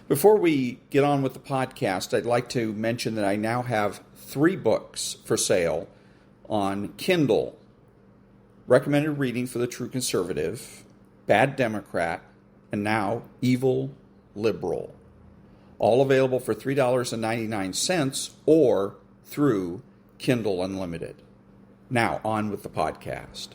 Before we get on with the podcast, I'd like to mention that I now have 3 books for sale on Kindle. Recommended Reading for the True Conservative, Bad Democrat, and now Evil Liberal. All available for $3.99 or through Kindle Unlimited. Now, on with the podcast.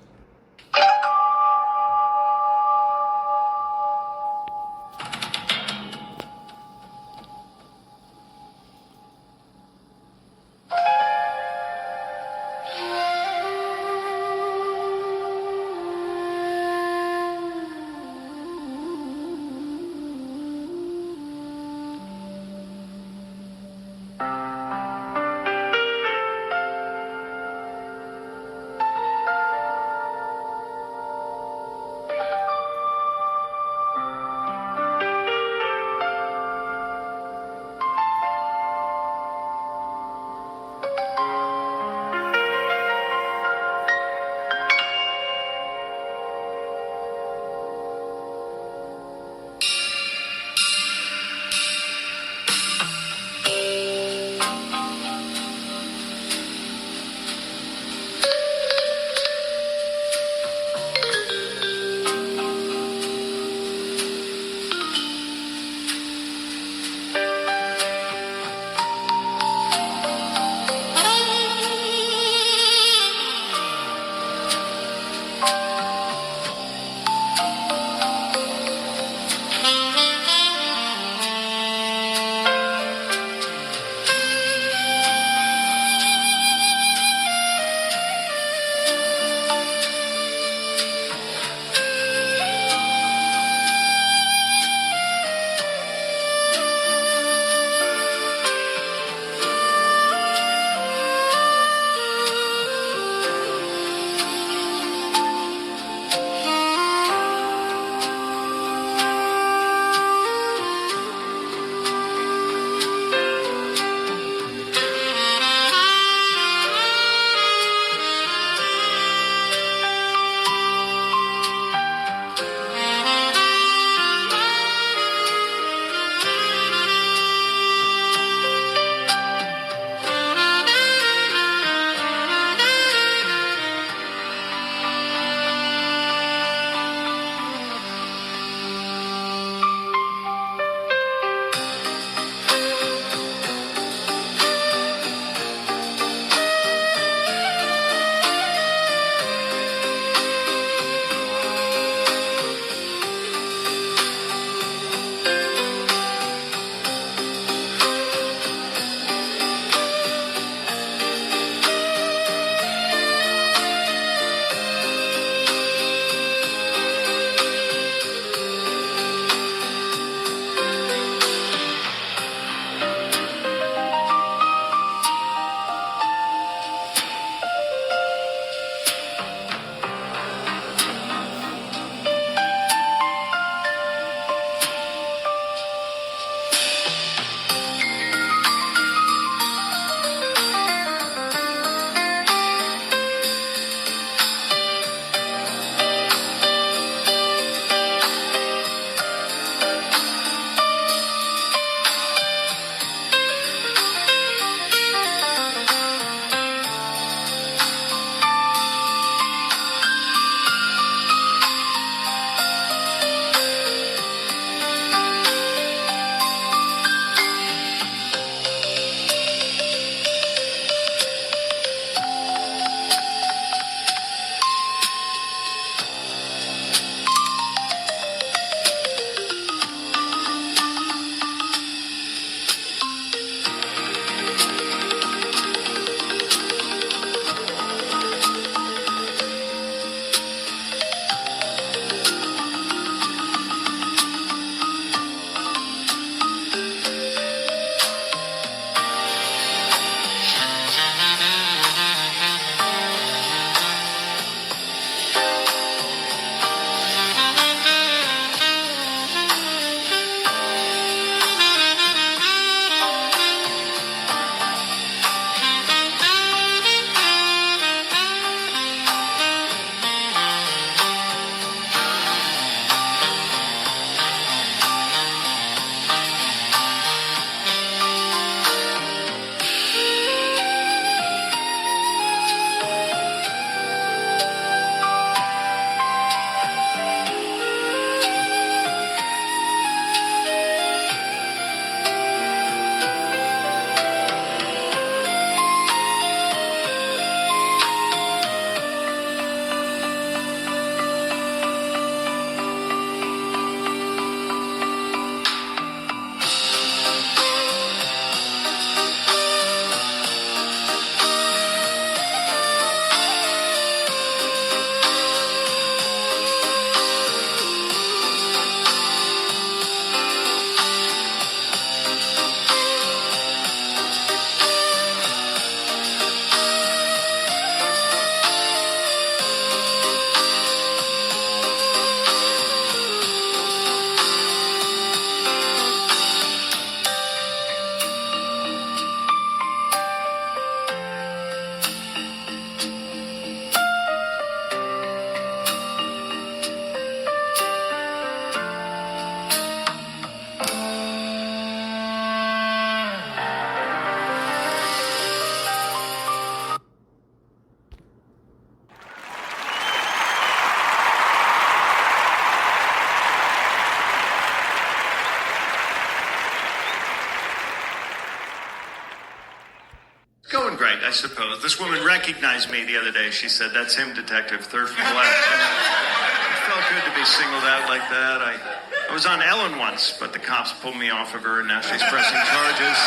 great, I suppose. This woman recognized me the other day. She said, "That's him, detective, third from the left." It felt good to be singled out like that. I was on Ellen once, but the cops pulled me off of her, and now she's pressing charges.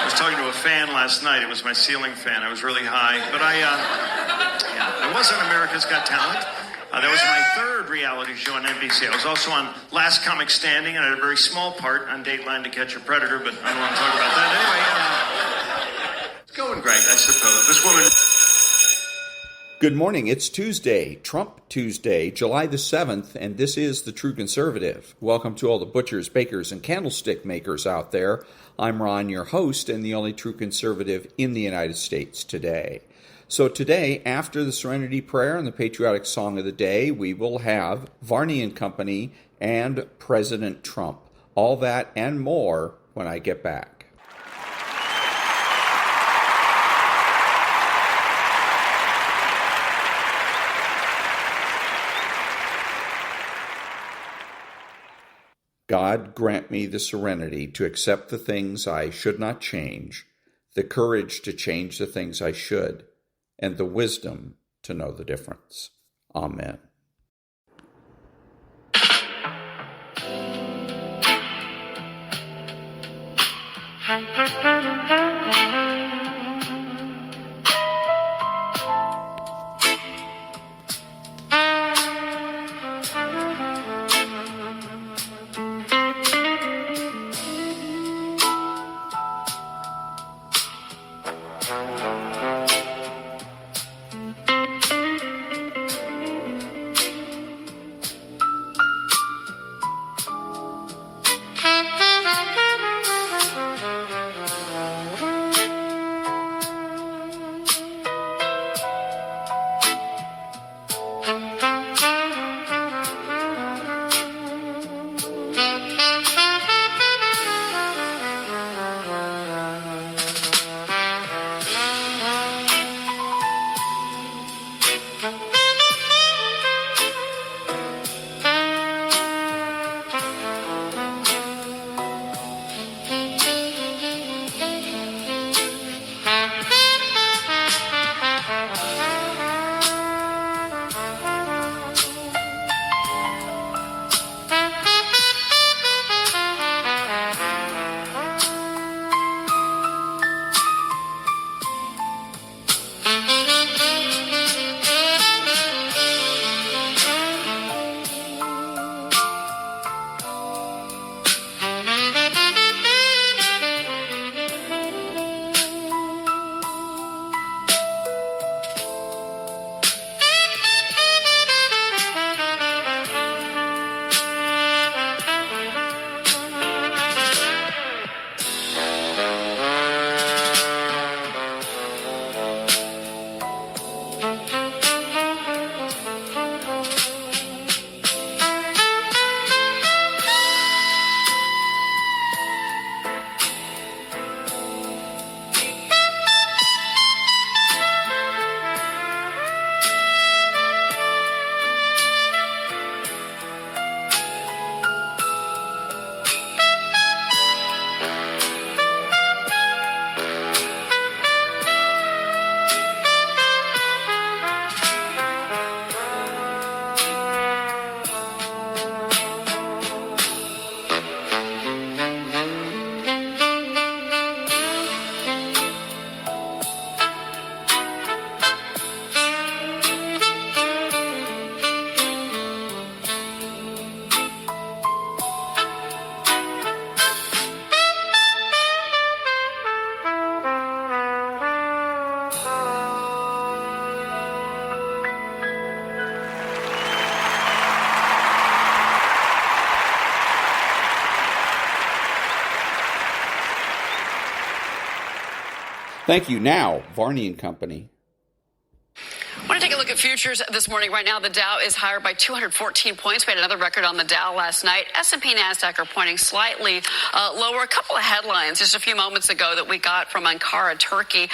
I was talking to a fan last night. It was my ceiling fan. I was really high. But I was on America's Got Talent. That was my third reality show on NBC. I was also on Last Comic Standing, and I had a very small part on Dateline To Catch a Predator, but I don't want to talk about that. Anyway, it's going great, I suppose. This woman... Good morning. It's Tuesday, Trump Tuesday, July the 7th, and this is The True Conservative. Welcome to all the butchers, bakers, and candlestick makers out there. I'm Ron, your host, and the only true conservative in the United States today. So today, after the Serenity Prayer and the patriotic song of the day, we will have Varney and Company and President Trump. All that and more when I get back. God grant me the serenity to accept the things I should not change, the courage to change the things I should, and the wisdom to know the difference. Amen. Thank you. Now, Varney and Company. I want to take a look at future futures this morning. Right now, the Dow is higher by 214 points. We had another record on the Dow last night. S&P, NASDAQ are pointing slightly lower. A couple of headlines just a few moments ago that we got from Ankara, Turkey.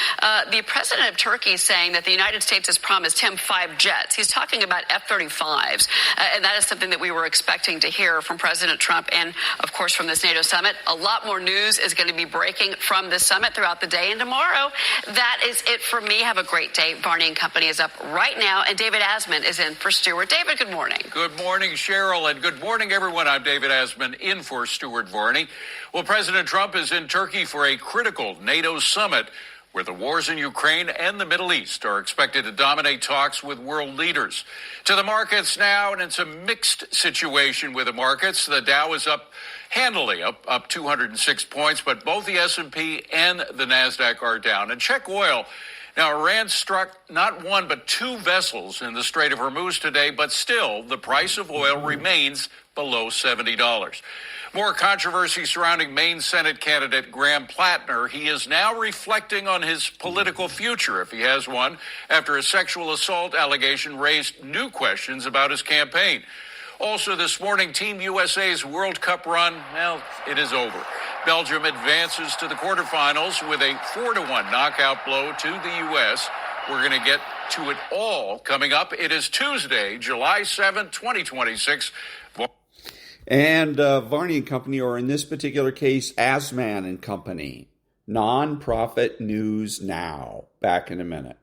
The president of Turkey saying that the United States has promised him 5 jets. He's talking about F-35s, and that is something that we were expecting to hear from President Trump and, of course, from this NATO summit. A lot more news is going to be breaking from this summit throughout the day, and tomorrow, that is it for me. Have a great day. Varney and Company is up right now, and David Asman is in for Stuart. David, good morning. Good morning, Cheryl, and good morning, everyone. I'm David Asman in for Stuart Varney. Well, President Trump is in Turkey for a critical NATO summit where the wars in Ukraine and the Middle East are expected to dominate talks with world leaders. To the markets now, and it's a mixed situation with the markets. The Dow is up handily, up 206 points, but both the S&P and the NASDAQ are down. And check oil. Now, Iran struck not one but 2 vessels in the Strait of Hormuz today, but still the price of oil remains below $70. More controversy surrounding Maine Senate candidate Graham Plattner. He is now reflecting on his political future, if he has one, after a sexual assault allegation raised new questions about his campaign. Also this morning, Team USA's World Cup run, well, it is over. Belgium advances to the quarterfinals with a 4-1 knockout blow to the U.S. We're going to get to it all coming up. It is Tuesday, July 7th, 2026. And Varney and Company, or in this particular case, Asman and Company. Nonprofit News Now. Back in a minute.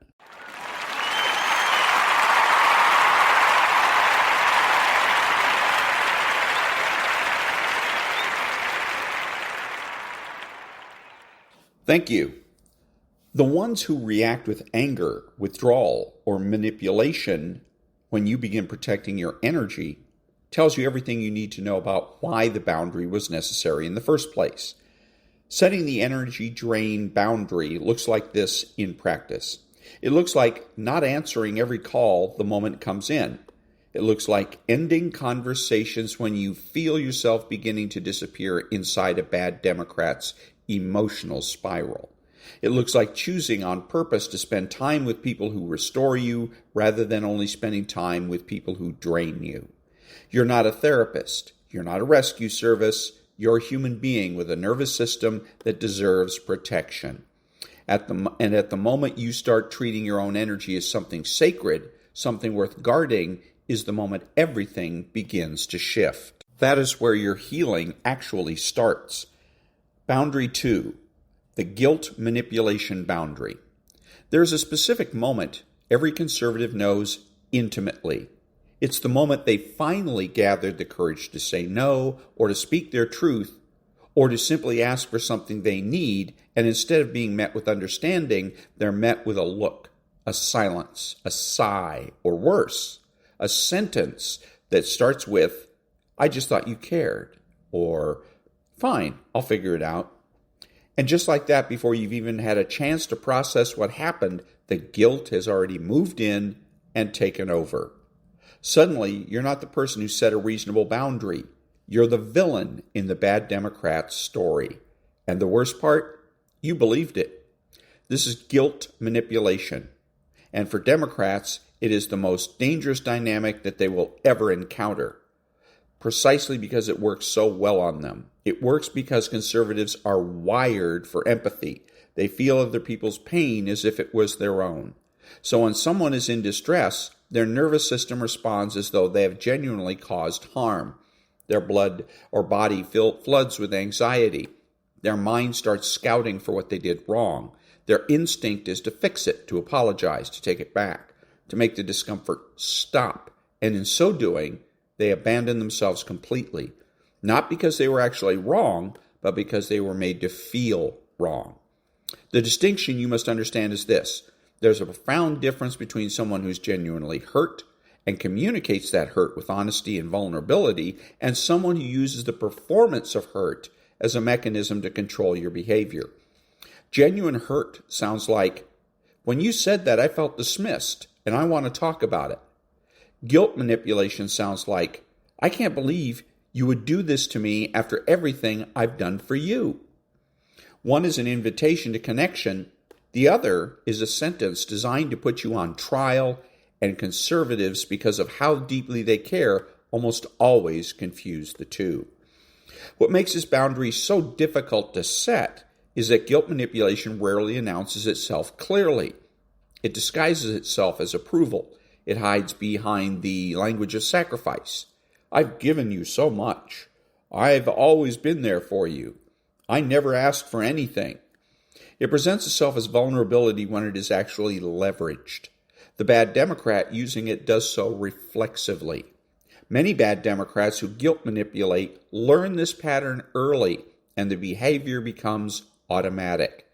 Thank you. The ones who react with anger, withdrawal, or manipulation when you begin protecting your energy tells you everything you need to know about why the boundary was necessary in the first place. Setting the energy drain boundary looks like this in practice. It looks like not answering every call the moment it comes in. It looks like ending conversations when you feel yourself beginning to disappear inside a bad Democrat's emotional spiral. It looks like choosing on purpose to spend time with people who restore you rather than only spending time with people who drain you. You're not a therapist. You're not a rescue service. You're a human being with a nervous system that deserves protection. At the moment you start treating your own energy as something sacred, something worth guarding, is the moment everything begins to shift. That is where your healing actually starts. Boundary 2, the guilt manipulation boundary. There's a specific moment every conservative knows intimately. It's the moment they finally gathered the courage to say no, or to speak their truth, or to simply ask for something they need, and instead of being met with understanding, they're met with a look, a silence, a sigh, or worse, a sentence that starts with, "I just thought you cared," or "Fine, I'll figure it out." And just like that, before you've even had a chance to process what happened, the guilt has already moved in and taken over. Suddenly, you're not the person who set a reasonable boundary. You're the villain in the bad Democrat's story. And the worst part, you believed it. This is guilt manipulation. And for Democrats, it is the most dangerous dynamic that they will ever encounter. Precisely because it works so well on them. It works because conservatives are wired for empathy. They feel other people's pain as if it was their own. So when someone is in distress, their nervous system responds as though they have genuinely caused harm. Their blood or body floods with anxiety. Their mind starts scouting for what they did wrong. Their instinct is to fix it, to apologize, to take it back, to make the discomfort stop. And in so doing, they abandon themselves completely, not because they were actually wrong, but because they were made to feel wrong. The distinction you must understand is this. There's a profound difference between someone who's genuinely hurt and communicates that hurt with honesty and vulnerability, and someone who uses the performance of hurt as a mechanism to control your behavior. Genuine hurt sounds like, "When you said that, I felt dismissed, and I want to talk about it." Guilt manipulation sounds like, "I can't believe you would do this to me after everything I've done for you." One is an invitation to connection. The other is a sentence designed to put you on trial and conservatives, because of how deeply they care, almost always confuse the two. What makes this boundary so difficult to set is that guilt manipulation rarely announces itself clearly. It disguises itself as approval. It hides behind the language of sacrifice. I've given you so much. I've always been there for you. I never asked for anything. It presents itself as vulnerability when it is actually leveraged. The bad Democrat using it does so reflexively. Many bad Democrats who guilt manipulate learn this pattern early, and the behavior becomes automatic.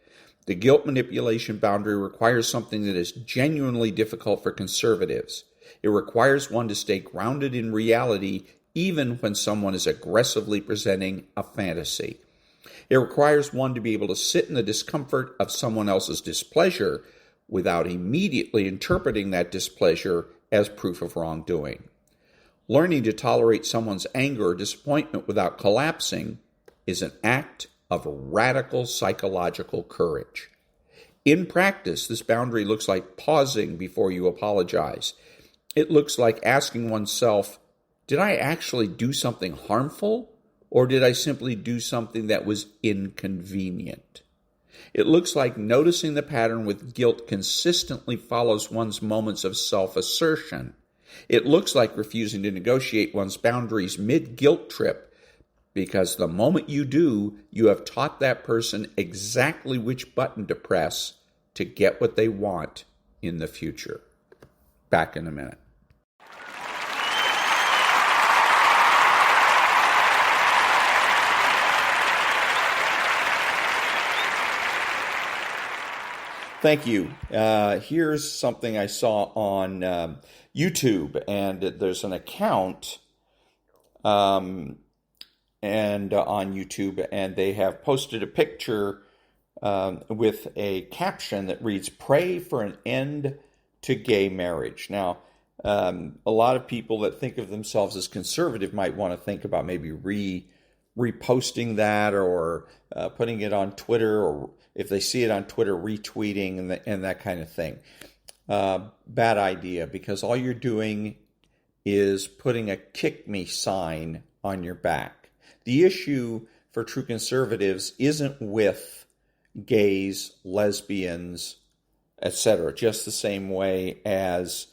The guilt manipulation boundary requires something that is genuinely difficult for conservatives. It requires one to stay grounded in reality even when someone is aggressively presenting a fantasy. It requires one to be able to sit in the discomfort of someone else's displeasure without immediately interpreting that displeasure as proof of wrongdoing. Learning to tolerate someone's anger or disappointment without collapsing is an act of radical psychological courage. In practice, this boundary looks like pausing before you apologize. It looks like asking oneself, did I actually do something harmful, or did I simply do something that was inconvenient? It looks like noticing the pattern with guilt consistently follows one's moments of self-assertion. It looks like refusing to negotiate one's boundaries mid-guilt trip, because the moment you do, you have taught that person exactly which button to press to get what they want in the future. Back in a minute. Thank you. Here's something I saw on YouTube, and there's an account on YouTube, and they have posted a picture with a caption that reads, "Pray for an end to gay marriage." Now, a lot of people that think of themselves as conservative might want to think about maybe reposting that or putting it on Twitter, or if they see it on Twitter, retweeting and that kind of thing. Bad idea, because all you're doing is putting a kick me sign on your back. The issue for true conservatives isn't with gays, lesbians, etc., just the same way as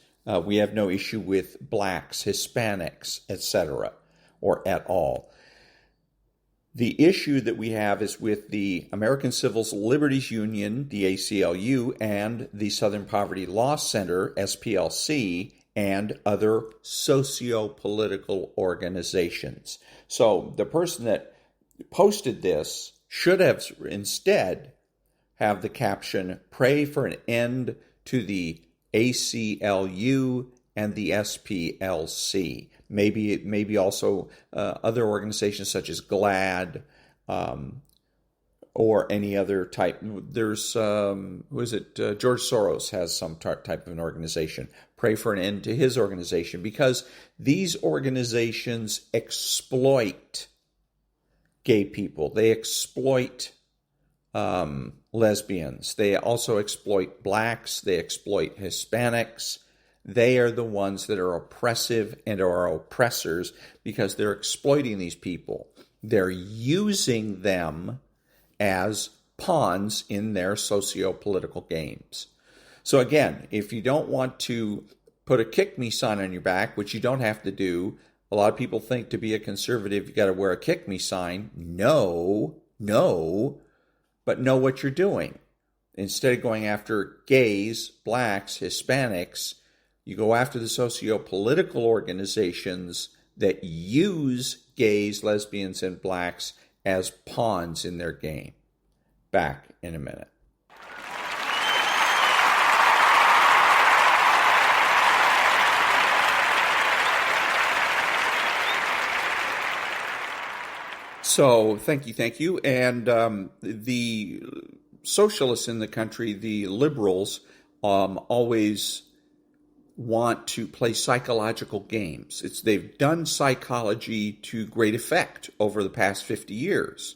we have no issue with blacks, Hispanics, etc., or at all. The issue that we have is with the American Civil Liberties Union, the ACLU, and the Southern Poverty Law Center, SPLC, and other socio-political organizations. So the person that posted this should have instead have the caption, "Pray for an end to the ACLU and the SPLC." Maybe also other organizations such as GLAAD or any other type. There's, George Soros has some type of an organization. Pray for an end to his organization, because these organizations exploit gay people. They exploit lesbians. They also exploit blacks. They exploit Hispanics. They are the ones that are oppressive and are oppressors because they're exploiting these people. They're using them as pawns in their socio-political games. So again, if you don't want to put a kick me sign on your back, which you don't have to do, a lot of people think to be a conservative, you got to wear a kick me sign. No, but know what you're doing. Instead of going after gays, blacks, Hispanics, you go after the socio-political organizations that use gays, lesbians, and blacks as pawns in their game. Back in a minute. So, thank you. And the socialists in the country, the liberals, always want to play psychological games. They've done psychology to great effect over the past 50 years.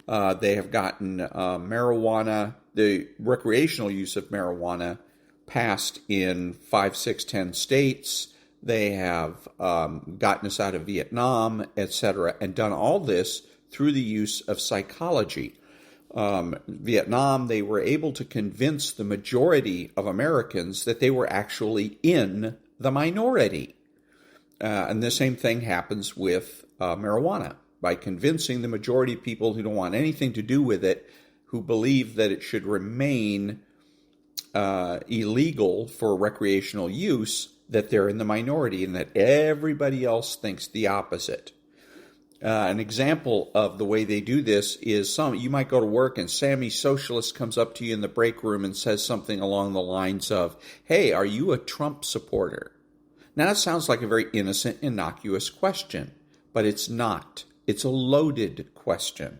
They have gotten marijuana, the recreational use of marijuana, passed in 5, 6, 10 states. They have gotten us out of Vietnam, etc., and done all this through the use of psychology. Vietnam, they were able to convince the majority of Americans that they were actually in the minority. And the same thing happens with marijuana. By convincing the majority of people who don't want anything to do with it, who believe that it should remain illegal for recreational use, that they're in the minority and that everybody else thinks the opposite. An example of the way they do this is you might go to work and Sammy Socialist comes up to you in the break room and says something along the lines of, "Hey, are you a Trump supporter?" Now that sounds like a very innocent, innocuous question, but it's not. It's a loaded question.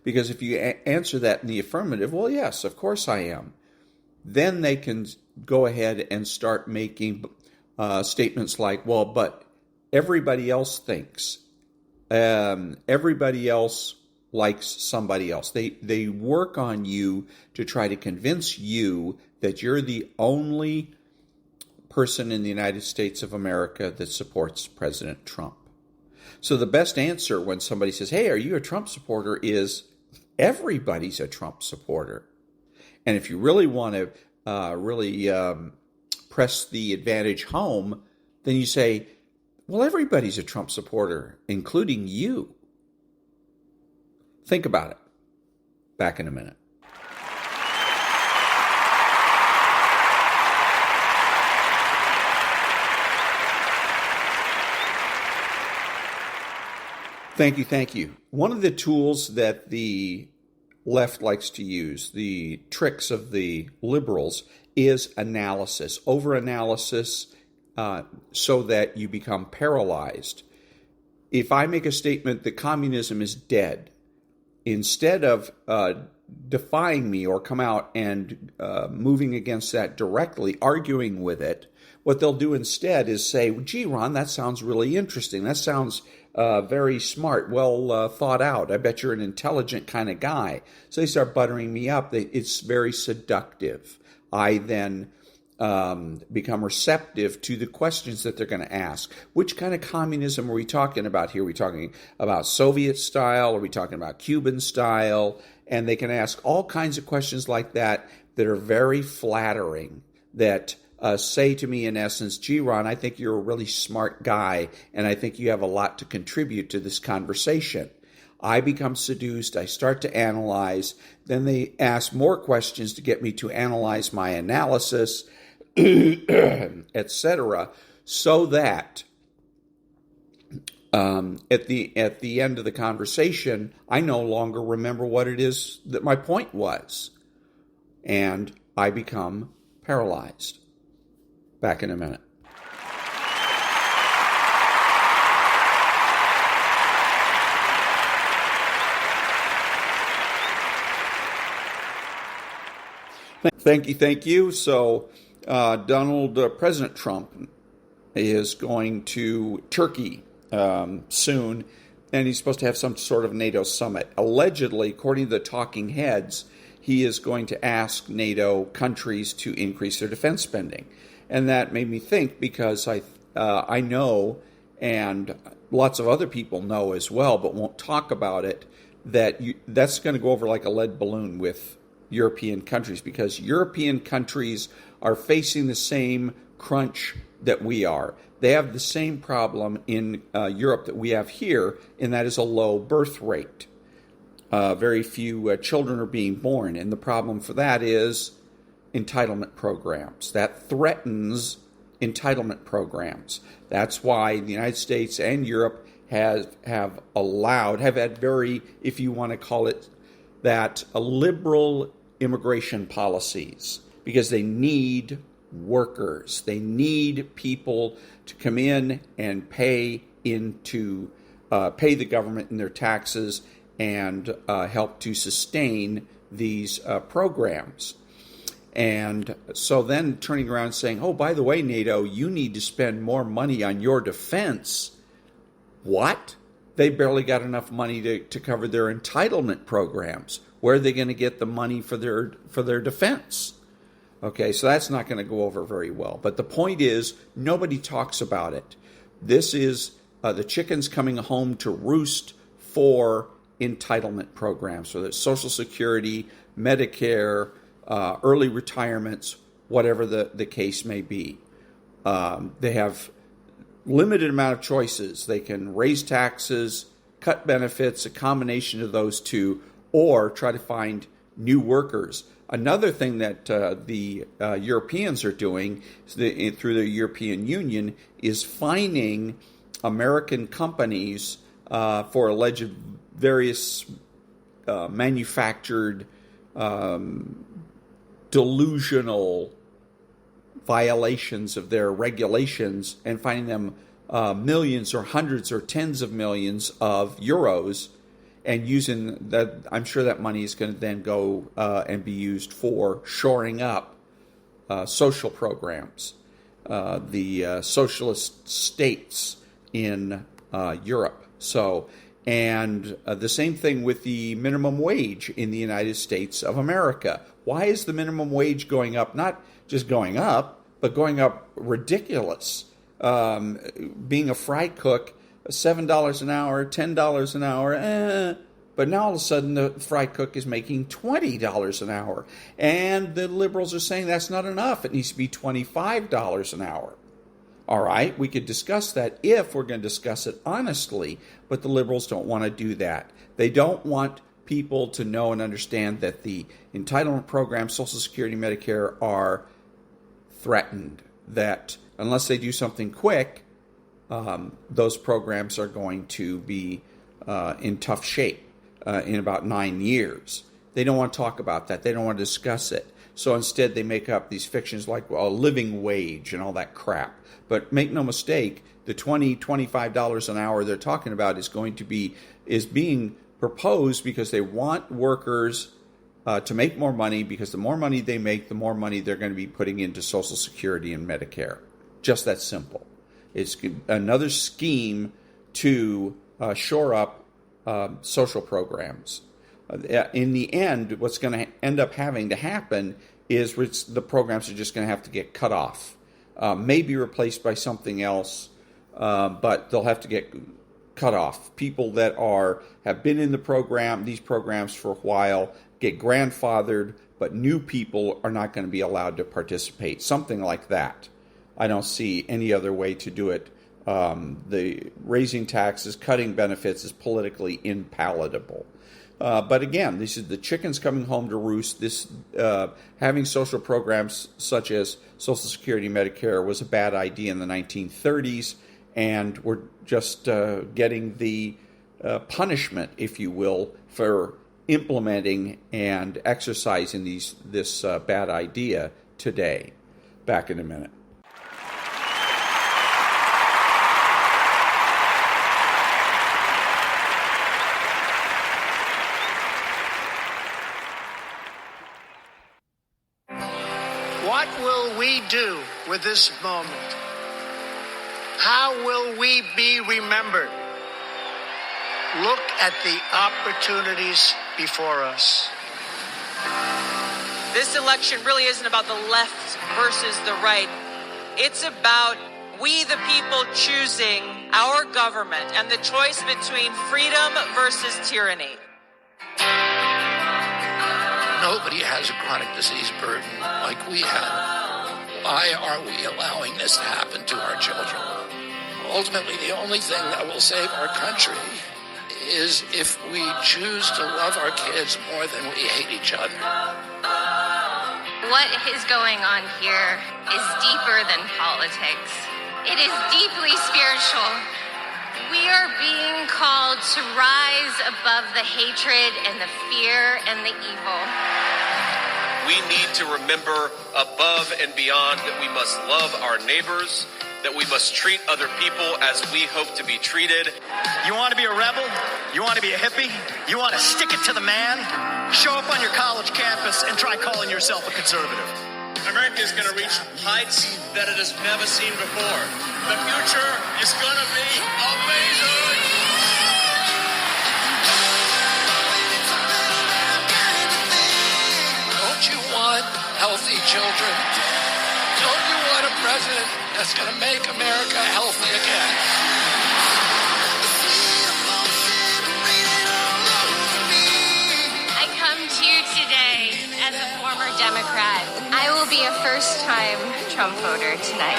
Because if you answer that in the affirmative, well, yes, of course I am. Then they can go ahead and start making statements like, well, but everybody else thinks. Everybody else likes somebody else. They work on you to try to convince you that you're the only person in the United States of America that supports President Trump. So the best answer when somebody says, "Hey, are you a Trump supporter?" is everybody's a Trump supporter. And if you really want to press the advantage home, then you say, well, everybody's a Trump supporter, including you. Think about it. Back in a minute. Thank you. One of the tools that the left likes to use, the tricks of the liberals, is analysis, overanalysis, so that you become paralyzed. If I make a statement that communism is dead, instead of defying me or come out and moving against that directly, arguing with it, what they'll do instead is say, "Gee, Ron, that sounds really interesting. That sounds very smart, well thought out. I bet you're an intelligent kind of guy." So they start buttering me up. It's very seductive. I then become receptive to the questions that they're going to ask. Which kind of communism are we talking about here? Are we talking about Soviet style? Are we talking about Cuban style? And they can ask all kinds of questions like that are very flattering, that say to me, in essence, "Gee, Ron, I think you're a really smart guy, and I think you have a lot to contribute to this conversation." I become seduced. I start to analyze. Then they ask more questions to get me to analyze my analysis, etc., so that at the end of the conversation, I no longer remember what it is that my point was, and I become paralyzed. Back in a minute. Thank you. So President Trump is going to Turkey soon, and he's supposed to have some sort of NATO summit. Allegedly, according to the talking heads, he is going to ask NATO countries to increase their defense spending. And that made me think, because I know, and lots of other people know as well, but won't talk about it, that's going to go over like a lead balloon with European countries, because European countries are facing the same crunch that we are. They have the same problem in Europe that we have here, and that is a low birth rate. Very few children are being born, and the problem for that is entitlement programs. That threatens entitlement programs. That's why the United States and Europe have had very, if you want to call it that, liberal immigration policies, because they need workers. They need people to come in and pay the government in their taxes and help to sustain these programs. And so then turning around and saying, "Oh, by the way, NATO, you need to spend more money on your defense." What? They barely got enough money to cover their entitlement programs. Where are they going to get the money for their defense? Okay, so that's not going to go over very well. But the point is, nobody talks about it. This is the chickens coming home to roost for entitlement programs, so that's Social Security, Medicare, early retirements, whatever the case may be. They have limited amount of choices. They can raise taxes, cut benefits, a combination of those two, or try to find new workers. Another thing that the Europeans are doing through the European Union is fining American companies for alleged various manufactured delusional violations of their regulations, and finding them millions or hundreds or tens of millions of euros, and using that. I'm sure that money is going to then go and be used for shoring up social programs, the socialist states in Europe. So, and the same thing with the minimum wage in the United States of America. Why is the minimum wage going up? Not just going up, but going up ridiculous. Being a fry cook, $7 an hour, $10 an hour, but now all of a sudden the fry cook is making $20 an hour. And the liberals are saying that's not enough. It needs to be $25 an hour. All right, we could discuss that if we're going to discuss it honestly, but the liberals don't want to do that. They don't want people to know and understand that the entitlement programs, Social Security, Medicare, are threatened, that unless they do something quick, those programs are going to be in tough shape in about 9 years. They don't want to talk about that. They don't want to discuss it. So instead they make up these fictions like a living wage and all that crap. But make no mistake, the $20, $25 an hour they're talking about is being proposed because they want workers to make more money, because the more money they make, the more money they're going to be putting into Social Security and Medicare. Just that simple. It's another scheme to shore up social programs. In the end, what's going to end up having to happen is the programs are just going to have to get cut off. Maybe replaced by something else, but they'll have to get cut off. People that have been in these programs for a while, get grandfathered, but new people are not going to be allowed to participate. Something like that. I don't see any other way to do it. The raising taxes, cutting benefits is politically impalatable. But again, this is the chickens coming home to roost. This having social programs such as Social Security, Medicare was a bad idea in the 1930s, and we're just getting the punishment, if you will, for implementing and exercising this bad idea today. Back in a minute. What will we do with this moment? How will we be remembered? Look at the opportunities before us. This election really isn't about the left versus the right. It's about we the people choosing our government and the choice between freedom versus tyranny. Nobody has a chronic disease burden like we have. Why are we allowing this to happen to our children? Ultimately, the only thing that will save our country is if we choose to love our kids more than we hate each other. What is going on here is deeper than politics. It is deeply spiritual. We are being called to rise above the hatred and the fear and the evil. We need to remember above and beyond that we must love our neighbors, that we must treat other people as we hope to be treated. You want to be a rebel? You want to be a hippie? You want to stick it to the man? Show up on your college campus and try calling yourself a conservative. America is going to reach heights that it has never seen before. The future is going to be amazing. Don't you want healthy children. Don't you want a president that's going to make America healthy again? I come to you today as a former Democrat. I will be a first-time Trump voter tonight.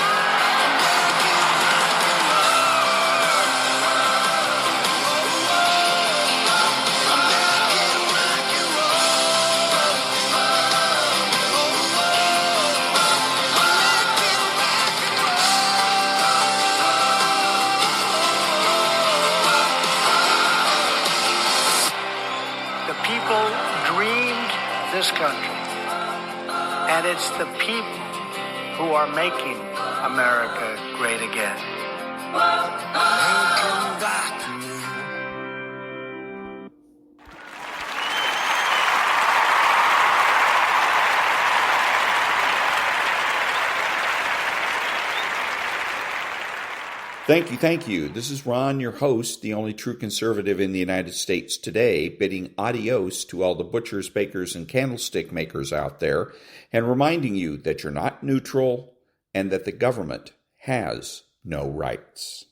People dreamed this country, and it's the people who are making America great again. Thank you. This is Ron, your host, the only true conservative in the United States today, bidding adios to all the butchers, bakers, and candlestick makers out there, and reminding you that you're not neutral and that the government has no rights.